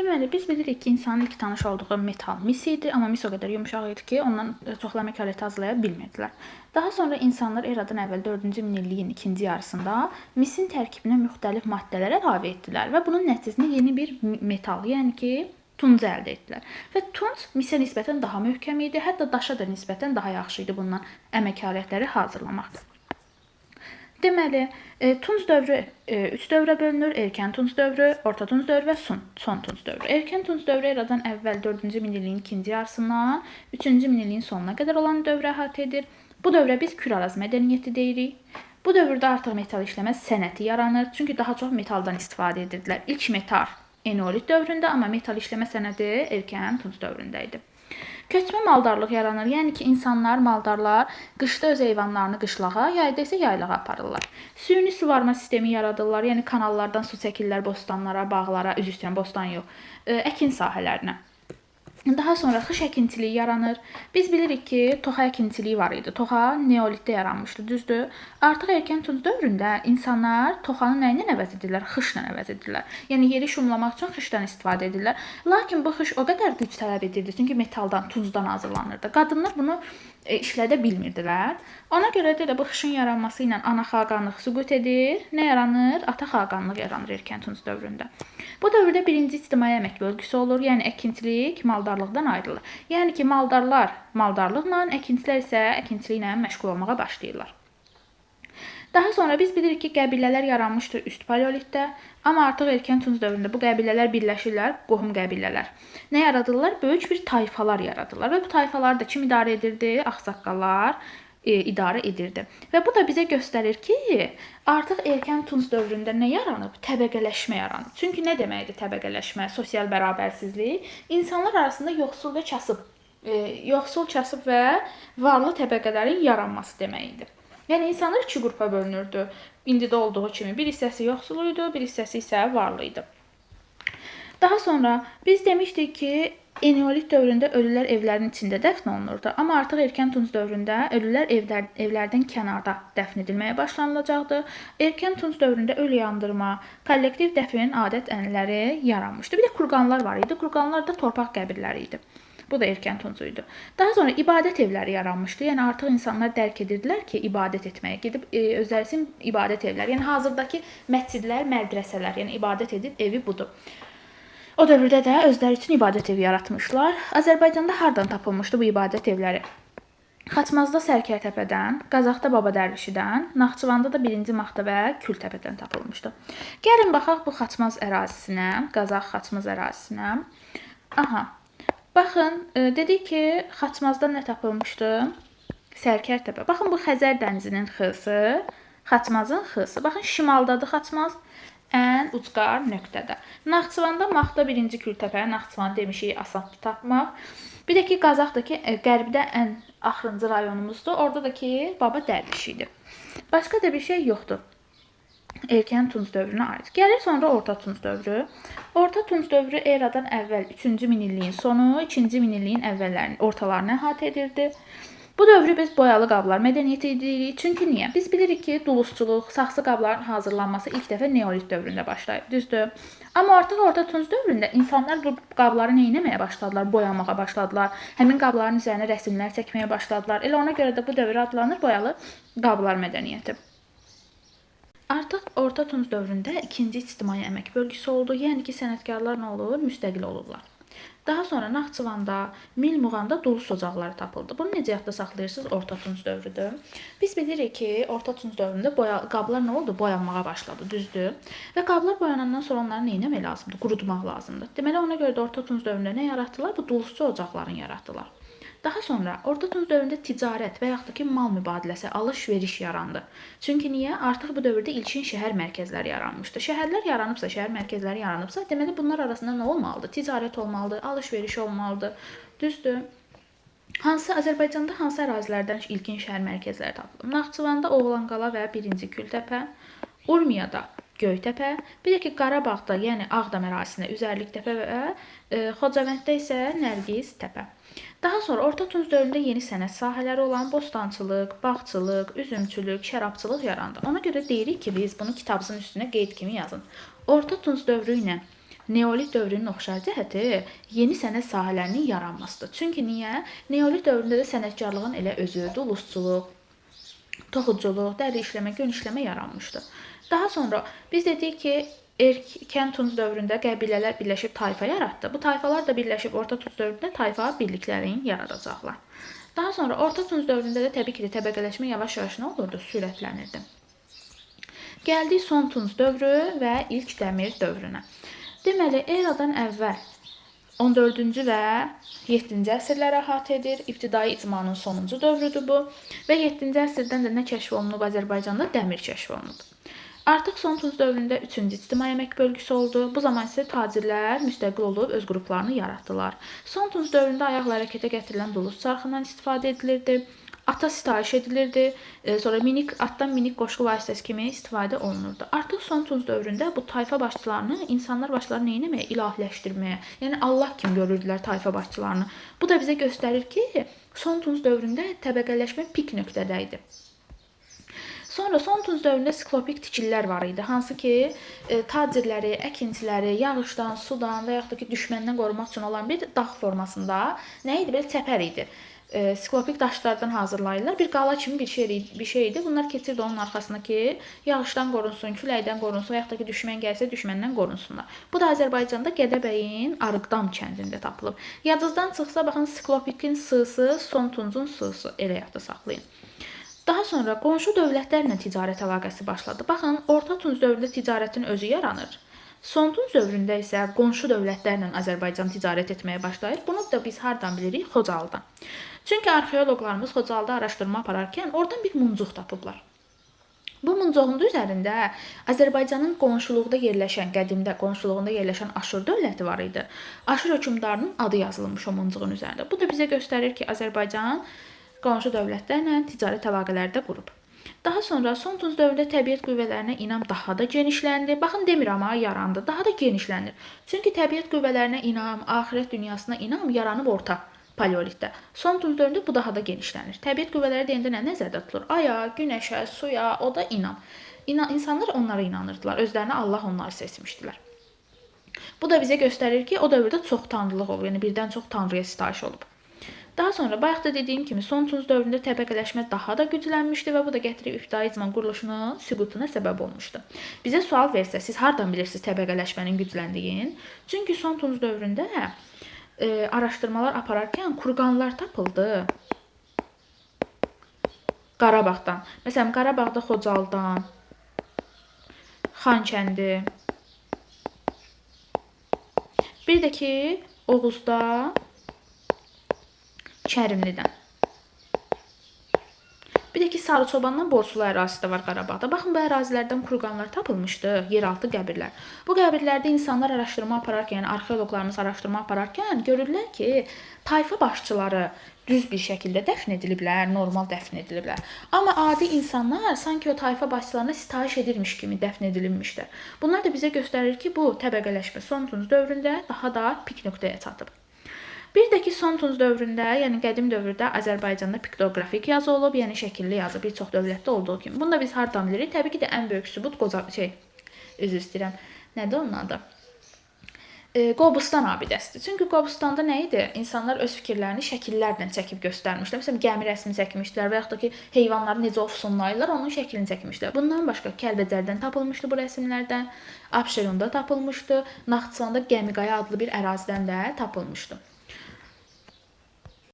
Deməli, biz bilirik ki, insanın ilk tanış olduğu metal mis idi, amma mis o qədər yumşaq idi ki, ondan çoxlu əmək aləti hazırlaya bilmirdilər. Daha sonra insanlar eradan əvvəl 4-cü minilliyin ikinci yarısında misin tərkibinə müxtəlif maddələr əlavə etdilər və bunun nəticəsində yeni bir metal, yəni ki, tuncu əldə etdilər. Və tunc misə nisbətən daha möhkəm idi, hətta daşa da nisbətən daha yaxşı idi bundan əmək alətləri hazırlamaq. Deməli, tunc dövrü 3 dövrə bölünür: erkən tunc dövrü, orta tunc dövrü və son tunc dövrü. Erkən tunc dövrü eradan əvvəl 4-cü minilliyin ikinci yarısından 3-cü minilliyin sonuna qədər olan dövrə əhatə edir. Bu dövrə biz Küraraz mədəniyyəti deyirik. Bu dövrdə artıq metal işləmə sənəti yaranır, çünki daha çox metaldan istifadə edirdilər. İlk metal Eneolit dövründə, amma metal işləmə sənəti erkən tunc dövründə idi. Köçmə maldarlıq yaranır, yəni ki, maldarlar qışda öz heyvanlarını qışlağa, yayda isə yaylağa aparırlar. Süni suvarma sistemi yaradırlar, yəni kanallardan su çəkirlər bostanlara, bağlara, üzr istəyirəm, bostan yox, əkin sahələrinə. Daha sonra xış əkintiliyi yaranır. Biz bilirik ki, toxa əkintiliyi var idi. Toxa neolitdə yaranmışdı, düzdür? Artıq erkən tunc dövründə insanlar toxanı nə ilə əvəz edirlər? Xışla əvəz edirlər. Yəni yeri şumlamaq üçün xışdan istifadə edirlər. Lakin bu xış o qədər güc tələb edirdi, çünki metaldan, tuncdan hazırlanırdı. Qadınlar bunu işlədə bilmirdilər. Ona görə də bu xışın yaranması ilə ana xaqanlıq süqut edir. Nə yaranır? Ata xaqanlıq yaranır erkən tunc dövründə. Bu dövrdə birinci ictimai əmək bölgüsü olur, yəni əkinçilik maldarlıqdan ayrılır. Yəni ki, maldarlar maldarlıqla, əkinçilər isə əkinçiliklə məşğul olmağa başlayırlar. Daha sonra biz bilirik ki, qəbilələr yaranmışdır üst paleolitdə, amma artıq erkən tunc dövründə bu qəbilələr birləşirlər, qohum qəbilələr. Nə yaradırlar? Böyük bir tayfalar yaradırlar və bu tayfaları da kim idarə edirdi? Ağsaqqallar idarə edirdi. Və bu da bizə göstərir ki, artıq erkən tunc dövründə nə yaranıb? Təbəqələşmə yaranıb. Çünki nə deməkdir təbəqələşmə, sosial bərabərsizlik? İnsanlar arasında yoxsul və kasıb və varlı təbəqələrin yaranması deməkdir. Yəni insanlar iki qrupa bölünürdü. İndi də olduğu kimi bir hissəsi yoxsul idi, bir hissəsi isə varlı idi. Daha sonra biz demişdik ki, Eneolit dövründə ölülər evlərin içində dəfn olunurdu, amma artıq erkən tunc dövründə ölülər evlərdən kənarda dəfn edilməyə başlanılacaqdı. Erkən tunc dövründə ölü yandırma, kollektiv dəfn adət-ənənələri yaranmışdı. Bir də kurqanlar var idi. Kurqanlar da torpaq qəbirləri idi. Bu da erkən tunc idi. Daha sonra ibadət evləri yaranmışdı. Yəni artıq insanlar dərk edirdilər ki, ibadət etməyə gedib özləri üçün ibadət evləri. Yəni hazırdakı məscidlər, mədrəsələr, yəni ibadət edib evi budur. O dövrdə də özləri üçün ibadət evi yaratmışlar. Azərbaycanda hardan tapılmışdı bu ibadət evləri? Xaçmazda Sərkərtəpədən, Qazaxda Baba Dərvişidən, Naxçıvanda da 1-ci Maxda və Kültəpədən tapılmışdı. Gəlin baxaq bu Xaçmaz ərazisinə, Qazax-Xaçmaz ərazisinə. Baxın, dedik ki, Xaçmazda nə tapılmışdı? Sərkərtəpə. Baxın, bu Xəzər dənizinin xısı, Xaçmazın xısı. Baxın, şimaldadır Xaçmaz, ən ucqar nöqtədə. Naxçıvanda Maxda 1-ci Kültəpə, Naxçıvan demişik, asandır tapmaq. Bir də ki, Qazaxda ki, qərbdə ən axırıncı rayonumuzdur. Orada da ki, Baba Dərviş idi. Başqa da bir şey yoxdur. Erkən tunc dövrünə aid. Gəlir sonra orta tunc dövrü. Orta tunc dövrü eradan əvvəl 3-cü minilliyin sonu, 2-ci minilliyin ortalarını əhatə edirdi. Bu dövrü biz boyalı qablar mədəniyyəti deyirik. Çünki niyə? Biz bilirik ki, dulusçuluq, saxsı qabların hazırlanması ilk dəfə neolit dövründə başlayıb, düzdür? Amma artıq orta tunc dövründə insanlar bu qabları nə etməyə başladılar? Boyamağa başladılar. Həmin qabların üzərinə rəsmlər çəkməyə başladılar. Elə ona görə də bu dövr adlanır boyalı qablar mədəniyyəti. Artıq orta tunc dövründə ikinci ictimai əmək bölgüsü oldu. Yəni ki, sənətkarlar nə olur? Müstəqil olurlar. Daha sonra Naxçıvanda, Milmuğanda dulus ocaqları tapıldı. Bunu necə yadda saxlayırsınız? Orta tunc dövrüdür. Biz bilirik ki, orta tunc dövründə qablar nə oldu? Boyanmağa başladı, düzdür? Və qablar boyanandan sonra onları nə etmək lazımdır? Qurutmaq lazımdır. Deməli, ona görə də orta tunc dövründə nə yaratdılar? Bu dulusçu ocaqlarını yaratdılar. Daha sonra orta tunc dövründə ticarət və yaxud da ki, mal mübadiləsi, alış-veriş yarandı. Çünki niyə? Artıq bu dövrdə ilkin şəhər mərkəzləri yaranmışdı. Şəhərlər yaranıbsa, şəhər mərkəzləri yaranıbsa, deməli bunlar arasında nə olmalıdır? Ticarət olmalıdır, alış-veriş olmalıdır. Düzdür? Azərbaycanda hansı ərazilərdən ilkin şəhər mərkəzləri tapılıb? Naxçıvanda Oğlanqala və 1-ci Kültəpə, Urmiyada Göytəpə, bir də ki, Qarabağda, yəni Ağdam ərazisində Üzərliktəpə və Xocavənddə isə Nərgiz təpə. Daha sonra orta tunc dövründə yeni sənət sahələri olan bostançılıq, bağçılıq, üzümçülük, şərabçılıq yarandı. Ona görə deyirik ki, biz bunu kitabımızın üstünə qeyd kimi yazın. Orta tunc dövrü ilə Neolit dövrünün oxşar cəhəti yeni sənət sahələrinin yaranmasıdır. Çünki niyə? Neolit dövründə də sənətkarlığın elə özü, dulusçuluq, toxuculuq, dəri işləmə, gün işləmə yaranmışdı. Daha sonra biz dedik ki, erkən Tunc dövründə qəbilələr birləşib tayfa yaratdı. Bu tayfalar da birləşib Orta Tunc dövründə tayfa birliklərini yaradacaqlar. Daha sonra Orta Tunc dövründə də təbii ki, təbəqələşmə yavaş-yavaş nə olurdu? Sürətlənirdi. Gəldik Son Tunc dövrü və ilk Dəmir dövrünə. Deməli, eradan əvvəl 14-cü və 7-ci əsrləri əhatə edir. İbtidai icmanın sonuncu dövrüdür bu və 7-ci əsrdən də nə kəşf olunub? Azərbaycanda dəmir kəşf olunub. Artıq Son Tunc dövründə 3-cü ictimai əmək bölgüsü oldu. Bu zaman isə tacirlər müstəqil olub öz qruplarını yaratdılar. Son Tunc dövründə ayaqla hərəkətə gətirilən duluz çarxından istifadə edilirdi. Ata sitayiş edilirdi. Sonra atdan minik qoşqu vasitəsi kimi istifadə olunurdu. Artıq Son Tunc dövründə bu tayfa başçılarını insanlar başları nə etməyə? İlahiləşdirməyə. Yəni Allah kimi görürdülər tayfa başçılarını. Bu da bizə göstərir ki, Son Tunc dövründə təbəqələşmə pik nöqtədə idi. Sonra Son Tunc dövründə siklopik tikililər var idi, hansı ki, tacirləri, əkinçiləri yağışdan, sudan və yaxud da ki, düşməndən qorumaq üçün olan bir dağ formasında nə idi? Belə çəpər idi. Siklopik daşlardan hazırlayırlar. Bir qala kimi bir şey idi. Bunlar keçirdi onun arxasına ki, yağışdan qorunsun, küləkdən qorunsun və yaxud da ki, düşmən gəlsə düşməndən qorunsunlar. Bu da Azərbaycanda Gədəbəyin Arıqdam kəndində tapılıb. Yadınızdan çıxsa, baxın, siklopikin s-sı, Son Tuncun s-sı elə yadda saxlayın. Daha sonra qonşu dövlətlərlə ticarət əlaqəsi başladı. Baxın, Orta Tunc dövründə ticarətin özü yaranır. Son Tunc dövründə isə qonşu dövlətlərlə Azərbaycan ticarət etməyə başlayır. Bunu da biz hardan bilirik? Xocalıdan. Çünki arxeoloqlarımız Xocalıda araşdırma apararkən oradan bir muncuq tapıblar. Bu muncuğun üzərində Azərbaycanın qonşuluqda yerləşən, qədimdə qonşuluğunda yerləşən Aşur dövləti var idi. Aşur hökmdarının adı yazılmış o muncuğun üzərində. Bu da bizə göstərir ki, Azərbaycan qonşu dövlətlərlə ticarət əlaqələri qurub. Daha sonra Son Tunc dövründə təbiət qüvvələrinə inam daha da genişləndi. Baxın, demirəm ha, yarandı, daha da genişlənir. Çünki təbiət qüvvələrinə inam, axirət dünyasına inam yaranıb orta paleolitdə. Son Tunc dövründə bu daha da genişlənir. Təbiət qüvvələri deyəndə nə nəzərdə tutulur? Aya, günəşə, suya, o da inam. İnsanlar onlara inanırdılar. Özlərinə Allah onları seçmişdilər. Bu da bizə göstərir ki, o dövrdə çox tanrılıq olub, yəni birdən çox tanrıya sitayiş olub. Daha sonra bayaq da dediyim kimi Son Tunc dövründə təbəqələşmə daha da güclənmişdi və bu da gətirib ibtidai icma quruluşunun süqutuna səbəb olmuşdu. Bizə sual versə, siz hardan bilirsiniz təbəqələşmənin gücləndiyin? Çünki Son Tunc dövründə araşdırmalar apararkən kurqanlar tapıldı. Qarabağdan. Məsələn, Qarabağda Xocalıdan, Xankəndi. Bir də ki, Oğuzda Kərimlidən. Bir də ki, Sarıçobandan Borsulu ərazisi də var Qarabağda. Baxın, bu ərazilərdən kurqanlar tapılmışdı, yeraltı qəbirlər. Bu qəbirlərdə insanlar araşdırma apararkən, yəni arxeoloqlarımız araşdırma apararkən görürlər ki, tayfa başçıları düz bir şəkildə dəfn ediliblər, normal dəfn ediliblər. Amma adi insanlar sanki o tayfa başçılarına sitayiş edirmiş kimi dəfn edilmişlər. Bunlar da bizə göstərir ki, bu təbəqələşmə Son Tunc dövründə daha da pik nöqtəyə çatıb. Bir də ki, Son Tunc dövründə, yəni qədim dövrdə Azərbaycanda piktoqrafik yazı olub, yəni şəkilli yazı bir çox dövlətdə olduğu kimi. Bunu da biz hardan bilirik? Təbii ki də ən böyük sübut üzr istəyirəm. Nədir onun adı? Qobustan abidəsidir. Çünki Qobustanda nə idi? İnsanlar öz fikirlərini şəkillərlə çəkib göstərmişlər. Məsələn, gəmi rəsmi çəkmişdilər və yaxud da ki, heyvanları necə ofsunlayırlar, onun şəklini çəkmişlər. Bundan başqa Kəlbəcərdən tapılmışdı bu rəsmlərdən, Abşeronda tapılmışdı, Naxçıvanda Gəmiqaya adlı bir ərazidən də tapılmışdı.